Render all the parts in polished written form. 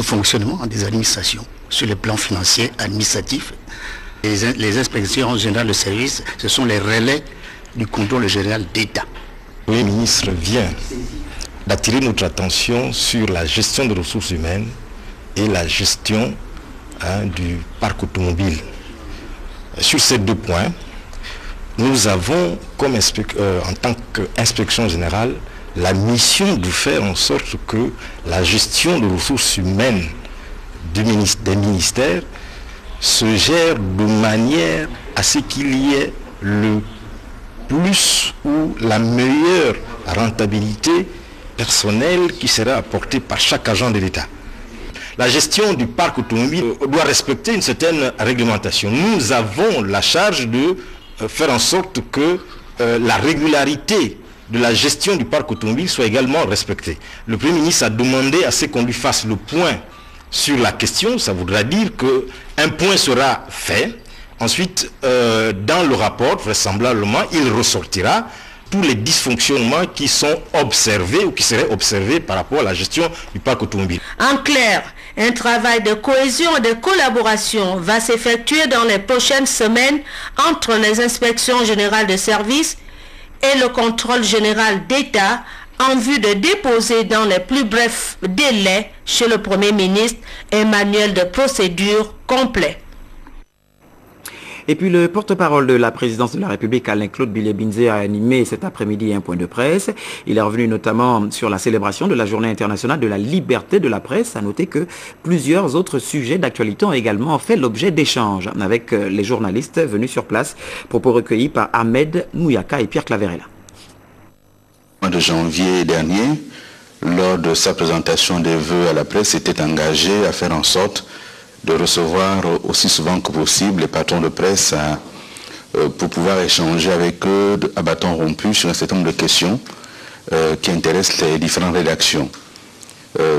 le fonctionnement des administrations sur le plan financier, administratif. Les inspections générales de services, ce sont les relais du contrôle général d'État. Le Premier ministre vient d'attirer notre attention sur la gestion des ressources humaines et la gestion du parc automobile. Sur ces deux points, nous avons, en tant qu'inspection générale, la mission de faire en sorte que la gestion des ressources humaines des ministères se gère de manière à ce qu'il y ait le plus ou la meilleure rentabilité personnelle qui sera apportée par chaque agent de l'État. La gestion du parc automobile doit respecter une certaine réglementation. Nous avons la charge de faire en sorte que la régularité de la gestion du parc automobile soit également respectée. Le Premier ministre a demandé à ce qu'on lui fasse le point sur la question. Ça voudra dire qu'un point sera fait. Ensuite, dans le rapport, vraisemblablement, il ressortira tous les dysfonctionnements qui sont observés ou qui seraient observés par rapport à la gestion du parc automobile. En clair, un travail de cohésion et de collaboration va s'effectuer dans les prochaines semaines entre les inspections générales de services et le contrôle général d'État en vue de déposer dans les plus brefs délais chez le Premier ministre un manuel de procédure complet. Et puis le porte-parole de la présidence de la République, Alain-Claude Bilé-Binzé, a animé cet après-midi un point de presse. Il est revenu notamment sur la célébration de la Journée internationale de la liberté de la presse. À noter que plusieurs autres sujets d'actualité ont également fait l'objet d'échanges avec les journalistes venus sur place. Propos recueillis par Ahmed Mouyaka et Pierre Claverella. Au mois de janvier dernier, lors de sa présentation des vœux à la presse, s'était engagé à faire en sorte de recevoir aussi souvent que possible les patrons de presse pour pouvoir échanger avec eux à bâton rompu sur un certain nombre de questions qui intéressent les différentes rédactions.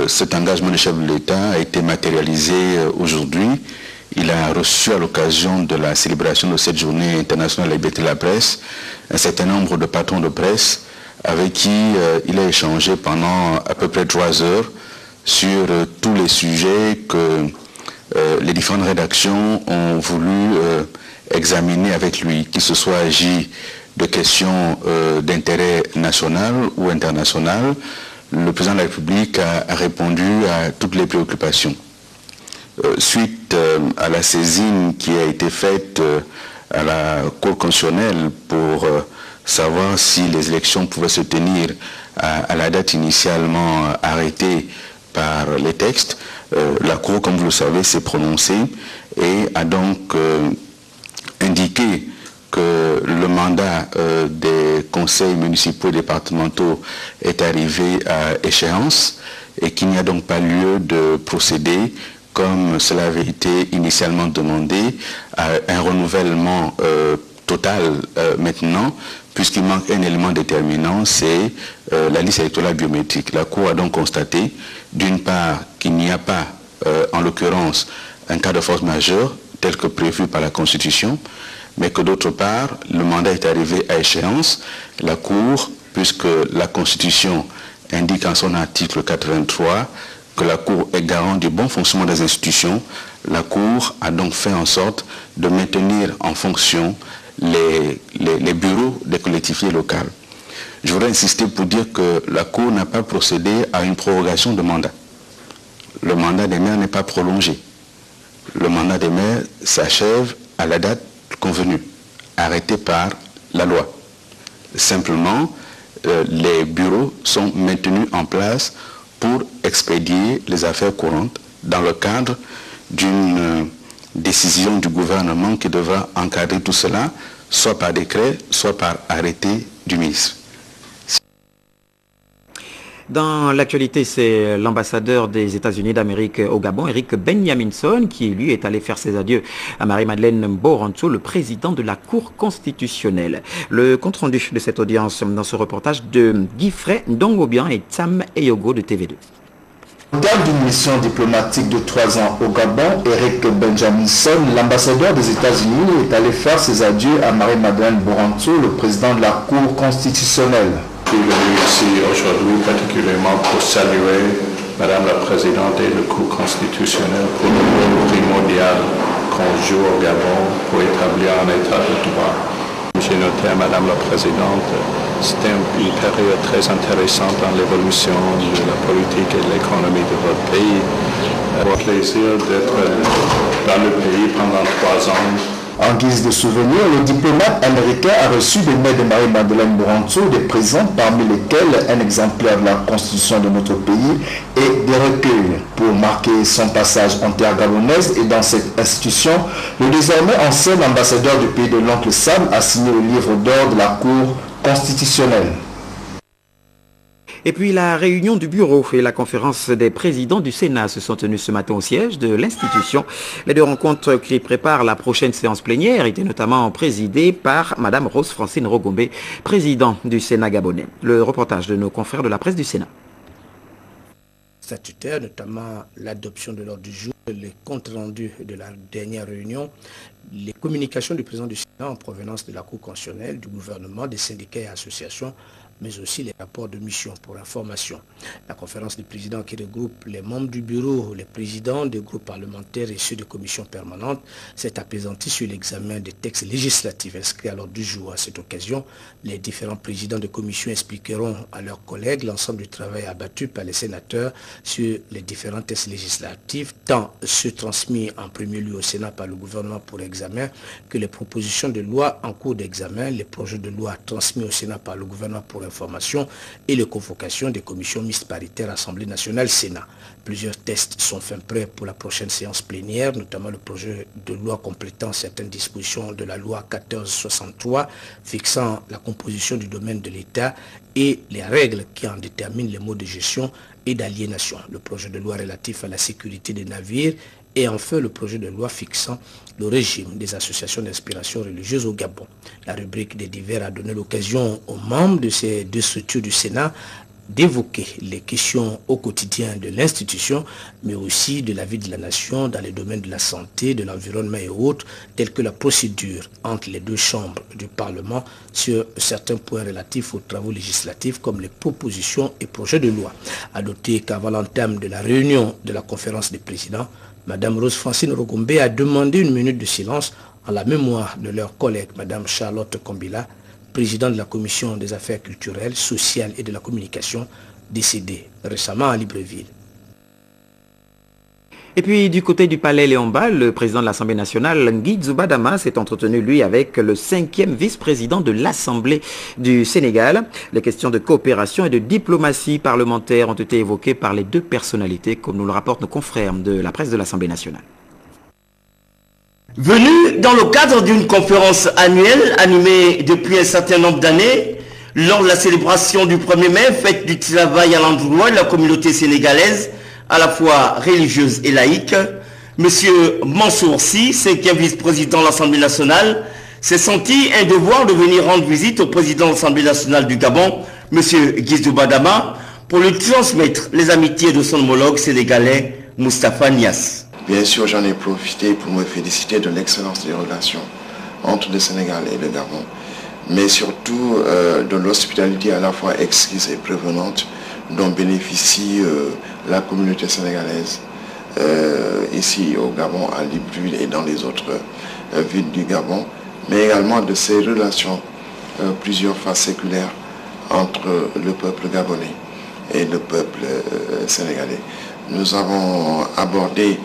Cet engagement du chef de l'État a été matérialisé aujourd'hui. Il a reçu à l'occasion de la célébration de cette journée internationale de la liberté de la presse un certain nombre de patrons de presse avec qui il a échangé pendant à peu près 3 heures sur tous les sujets que les différentes rédactions ont voulu examiner avec lui, qu'il se soit agi de questions d'intérêt national ou international. Le président de la République a répondu à toutes les préoccupations. Suite à la saisine qui a été faite à la Cour constitutionnelle pour savoir si les élections pouvaient se tenir à la date initialement arrêtée par les textes, la Cour, comme vous le savez, s'est prononcée et a donc indiqué que le mandat des conseils municipaux et départementaux est arrivé à échéance et qu'il n'y a donc pas lieu de procéder, comme cela avait été initialement demandé, à un renouvellement total maintenant, puisqu'il manque un élément déterminant, c'est la liste électorale biométrique. La Cour a donc constaté, d'une part, qu'il n'y a pas, en l'occurrence, un cas de force majeure, tel que prévu par la Constitution, mais que d'autre part, le mandat est arrivé à échéance. La Cour, puisque la Constitution indique en son article 83 que la Cour est garant du bon fonctionnement des institutions, la Cour a donc fait en sorte de maintenir en fonction les bureaux des collectivités locales. Je voudrais insister pour dire que la Cour n'a pas procédé à une prorogation de mandat. Le mandat des maires n'est pas prolongé. Le mandat des maires s'achève à la date convenue, arrêtée par la loi. Simplement, les bureaux sont maintenus en place pour expédier les affaires courantes dans le cadre d'une décision du gouvernement qui devra encadrer tout cela, soit par décret, soit par arrêté du ministre. Dans l'actualité, c'est l'ambassadeur des États-Unis d'Amérique au Gabon, Eric Benyaminson, qui lui est allé faire ses adieux à Marie-Madeleine Mborantou, le président de la Cour constitutionnelle. Le compte-rendu de cette audience dans ce reportage de Guifrey Ndongobian et Tam Eyogo de TV2. Au terme d'une mission diplomatique de 3 ans au Gabon, Eric Benjaminson, l'ambassadeur des États-Unis, est allé faire ses adieux à Marie-Madeleine Mborantou, le président de la Cour constitutionnelle. Je suis venu ici aujourd'hui particulièrement pour saluer Madame la Présidente de la Cour constitutionnelle constitutionnel pour le rôle primordial qu'on joue au Gabon pour établir un état de droit. J'ai noté à Madame la Présidente, c'était une période très intéressante dans l'évolution de la politique et de l'économie de votre pays. J'ai le plaisir d'être dans le pays pendant 3 ans. En guise de souvenir, le diplomate américain a reçu des mains de Marie-Madeleine Burantou des présents parmi lesquels un exemplaire de la constitution de notre pays et des recueils. Pour marquer son passage en terre gabonaise et dans cette institution, le désormais ancien ambassadeur du pays de l'oncle Sam a signé le livre d'or de la Cour constitutionnelle. Et puis la réunion du bureau et la conférence des présidents du Sénat se sont tenues ce matin au siège de l'institution. Les 2 rencontres qui préparent la prochaine séance plénière étaient notamment présidées par Mme Rose-Francine Rogombe, président du Sénat gabonais. Le reportage de nos confrères de la presse du Sénat. Statutaire, notamment l'adoption de l'ordre du jour, les comptes rendus de la dernière réunion, les communications du président du Sénat en provenance de la Cour constitutionnelle, du gouvernement, des syndicats et associations, mais aussi les rapports de mission pour information. La conférence des présidents qui regroupe les membres du bureau, les présidents des groupes parlementaires et ceux des commissions permanentes s'est apaisantie sur l'examen des textes législatifs inscrits à l'ordre du jour. À cette occasion, les différents présidents de commissions expliqueront à leurs collègues l'ensemble du travail abattu par les sénateurs sur les différents textes législatifs, tant ceux transmis en premier lieu au Sénat par le gouvernement pour examen que les propositions de loi en cours d'examen, les projets de loi transmis au Sénat par le gouvernement pour information et les convocations des commissions mixtes paritaires Assemblée nationale Sénat. Plusieurs tests sont fin prêts pour la prochaine séance plénière, notamment le projet de loi complétant certaines dispositions de la loi 1463 fixant la composition du domaine de l'État et les règles qui en déterminent les modes de gestion et d'aliénation. Le projet de loi relatif à la sécurité des navires et enfin le projet de loi fixant le régime des associations d'inspiration religieuse au Gabon. La rubrique des divers a donné l'occasion aux membres de ces 2 structures du Sénat d'évoquer les questions au quotidien de l'institution, mais aussi de la vie de la nation dans les domaines de la santé, de l'environnement et autres, tels que la procédure entre les 2 chambres du Parlement sur certains points relatifs aux travaux législatifs comme les propositions et projets de loi. À noter qu'avant l'entame de la réunion de la conférence des présidents, Mme Rose-Francine Rogombe a demandé 1 minute de silence en la mémoire de leur collègue Mme Charlotte Kombila, présidente de la Commission des affaires culturelles, sociales et de la communication, décédée récemment à Libreville. Et puis du côté du palais Léon-Mba, le président de l'Assemblée nationale, Nguy Zubadama, s'est entretenu lui avec le 5e vice-président de l'Assemblée du Sénégal. Les questions de coopération et de diplomatie parlementaire ont été évoquées par les 2 personnalités, comme nous le rapportent nos confrères de la presse de l'Assemblée nationale. Venu dans le cadre d'une conférence annuelle animée depuis un certain nombre d'années, lors de la célébration du 1er mai, fête du travail à l'endroit de la communauté sénégalaise, à la fois religieuse et laïque, M. Mansour Sy, 5e vice-président de l'Assemblée nationale, s'est senti un devoir de venir rendre visite au président de l'Assemblée nationale du Gabon, M. Nguy Zubadama, pour lui transmettre les amitiés de son homologue sénégalais, Moustapha Niasse. Bien sûr, j'en ai profité pour me féliciter de l'excellence des relations entre le Sénégal et le Gabon, mais surtout de l'hospitalité à la fois exquise et prévenante dont bénéficie la communauté sénégalaise ici au Gabon, à Libreville et dans les autres villes du Gabon, mais également de ces relations plusieurs fois séculaires entre le peuple gabonais et le peuple sénégalais. Nous avons abordé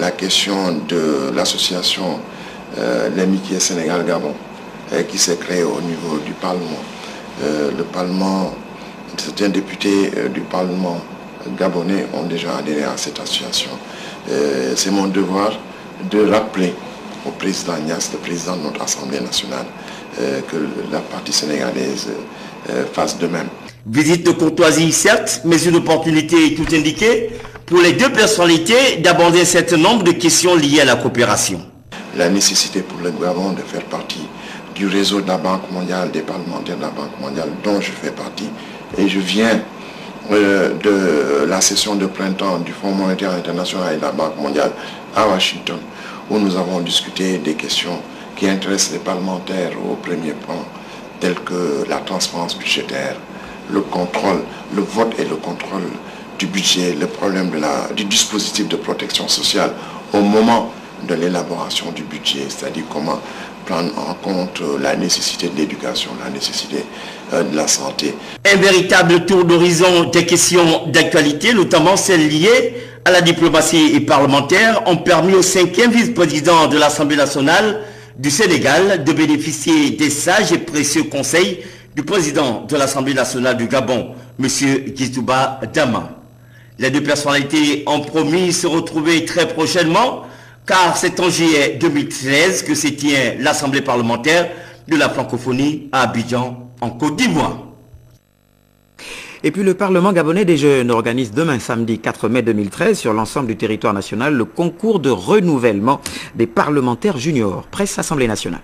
la question de l'association l'amitié Sénégal-Gabon qui s'est créée au niveau du Parlement. Le Parlement, certains députés du Parlement gabonais ont déjà adhéré à cette association. C'est mon devoir de rappeler au président Niasse, le président de notre Assemblée nationale, que la partie sénégalaise fasse de même. Visite de courtoisie certes, mais une opportunité tout indiquée pour les 2 personnalités d'aborder un certain nombre de questions liées à la coopération. La nécessité pour le Gabon de faire partie du réseau de la Banque mondiale, des parlementaires de la Banque mondiale dont je fais partie, et je viens de la session de printemps du Fonds monétaire international et de la Banque mondiale à Washington, où nous avons discuté des questions qui intéressent les parlementaires au premier plan, telles que la transparence budgétaire, le contrôle, le vote et le contrôle du budget, le problème du dispositif de protection sociale au moment de l'élaboration du budget, c'est-à-dire comment prendre en compte la nécessité de l'éducation, la nécessité de la santé. Un véritable tour d'horizon des questions d'actualité, notamment celles liées à la diplomatie parlementaire, ont permis au 5e vice-président de l'Assemblée nationale du Sénégal de bénéficier des sages et précieux conseils du président de l'Assemblée nationale du Gabon, M. Gizouba Dama. Les deux personnalités ont promis se retrouver très prochainement, car c'est en juillet 2013 que se tient l'Assemblée parlementaire de la francophonie à Abidjan, en Côte d'Ivoire. Et puis le Parlement gabonais des jeunes organise demain samedi 4 mai 2013 sur l'ensemble du territoire national le concours de renouvellement des parlementaires juniors, presse Assemblée nationale.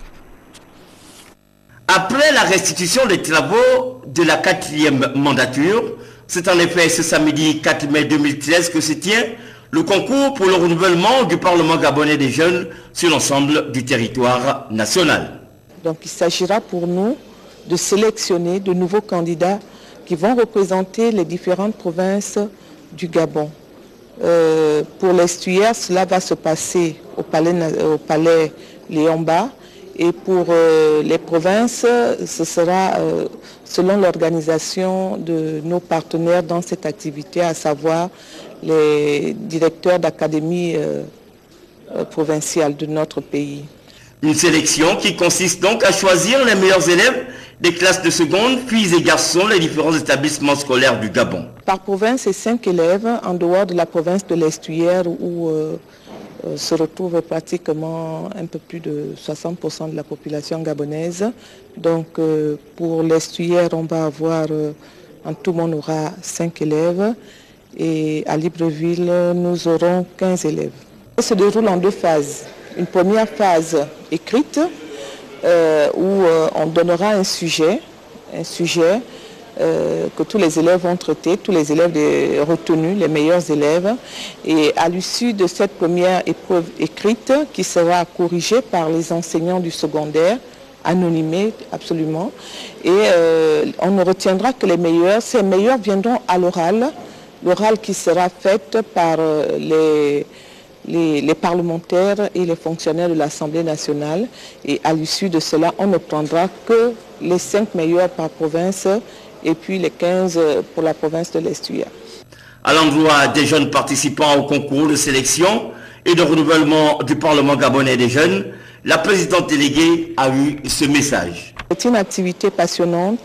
Après la restitution des travaux de la 4e mandature, c'est en effet ce samedi 4 mai 2013 que se tient le concours pour le renouvellement du Parlement gabonais des jeunes sur l'ensemble du territoire national. Donc il s'agira pour nous de sélectionner de nouveaux candidats qui vont représenter les différentes provinces du Gabon. Pour l'estuaire, cela va se passer au palais Léomba. Et pour les provinces, ce sera selon l'organisation de nos partenaires dans cette activité, à savoir les directeurs d'académie provinciale de notre pays. Une sélection qui consiste donc à choisir les meilleurs élèves des classes de seconde, filles et garçons, les différents établissements scolaires du Gabon. Par province, c'est 5 élèves en dehors de la province de l'Estuaire où se retrouve pratiquement un peu plus de 60% de la population gabonaise. Donc pour l'Estuaire, on va avoir, en tout on aura 5 élèves et à Libreville, nous aurons 15 élèves. Ça se déroule en 2 phases. Une première phase écrite où on donnera un sujet que tous les élèves vont traiter, tous les élèves retenus, les meilleurs élèves. Et à l'issue de cette première épreuve écrite, qui sera corrigée par les enseignants du secondaire, anonymés absolument, et on ne retiendra que les meilleurs. Ces meilleurs viendront à l'oral qui sera fait par les parlementaires et les fonctionnaires de l'Assemblée nationale. Et à l'issue de cela, on ne prendra que les 5 meilleurs par province et puis les 15 pour la province de l'Estuaire. À l'endroit des jeunes participants au concours de sélection et de renouvellement du Parlement gabonais des jeunes, la présidente déléguée a eu ce message. C'est une activité passionnante,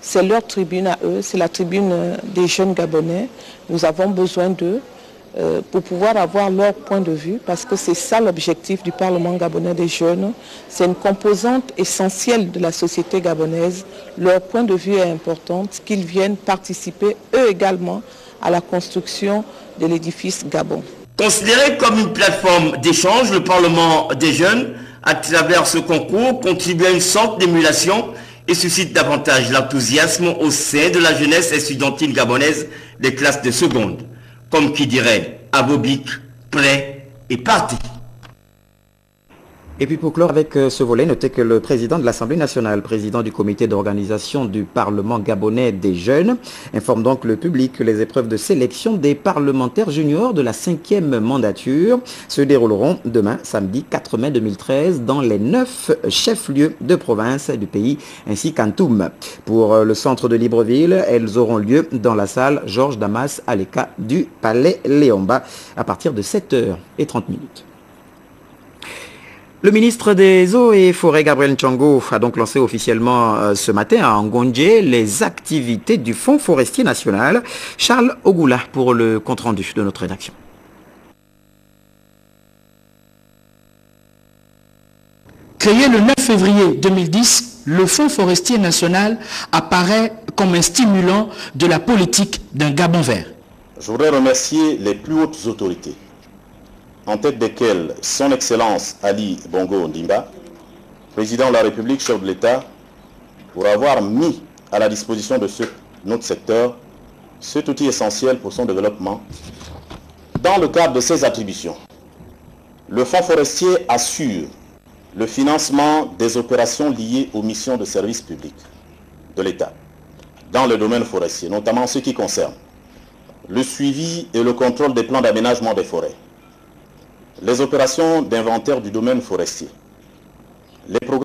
c'est leur tribune à eux, c'est la tribune des jeunes gabonais. Nous avons besoin d'eux pour pouvoir avoir leur point de vue, parce que c'est ça l'objectif du Parlement gabonais des jeunes. C'est une composante essentielle de la société gabonaise. Leur point de vue est important, qu'ils viennent participer eux également à la construction de l'édifice Gabon. Considéré comme une plateforme d'échange, le Parlement des jeunes, à travers ce concours, contribue à une sorte d'émulation et suscite davantage l'enthousiasme au sein de la jeunesse estudiantine gabonaise des classes de seconde. Comme qui dirait, Abobic, prêt et parti. Et puis pour clore avec ce volet, notez que le président de l'Assemblée nationale, président du comité d'organisation du Parlement gabonais des jeunes, informe donc le public que les épreuves de sélection des parlementaires juniors de la 5e mandature se dérouleront demain, samedi 4 mai 2013, dans les 9 chefs-lieux de province du pays, ainsi qu'Antoum. Pour le centre de Libreville, elles auront lieu dans la salle Georges Damas Aleka du Palais Léomba à partir de 7h30. Le ministre des Eaux et Forêts, Gabriel Ntchongo, a donc lancé officiellement ce matin à Ngondje les activités du Fonds forestier national. Charles Ogoula pour le compte-rendu de notre rédaction. Créé le 9 février 2010, le Fonds forestier national apparaît comme un stimulant de la politique d'un Gabon vert. Je voudrais remercier les plus hautes autorités, en tête desquelles son Excellence Ali Bongo Ondimba, président de la République, chef de l'État, pour avoir mis à la disposition de notre secteur cet outil essentiel pour son développement. Dans le cadre de ses attributions, le Fonds forestier assure le financement des opérations liées aux missions de service public de l'État dans le domaine forestier, notamment ce qui concerne le suivi et le contrôle des plans d'aménagement des forêts, les opérations d'inventaire du domaine forestier, les programmes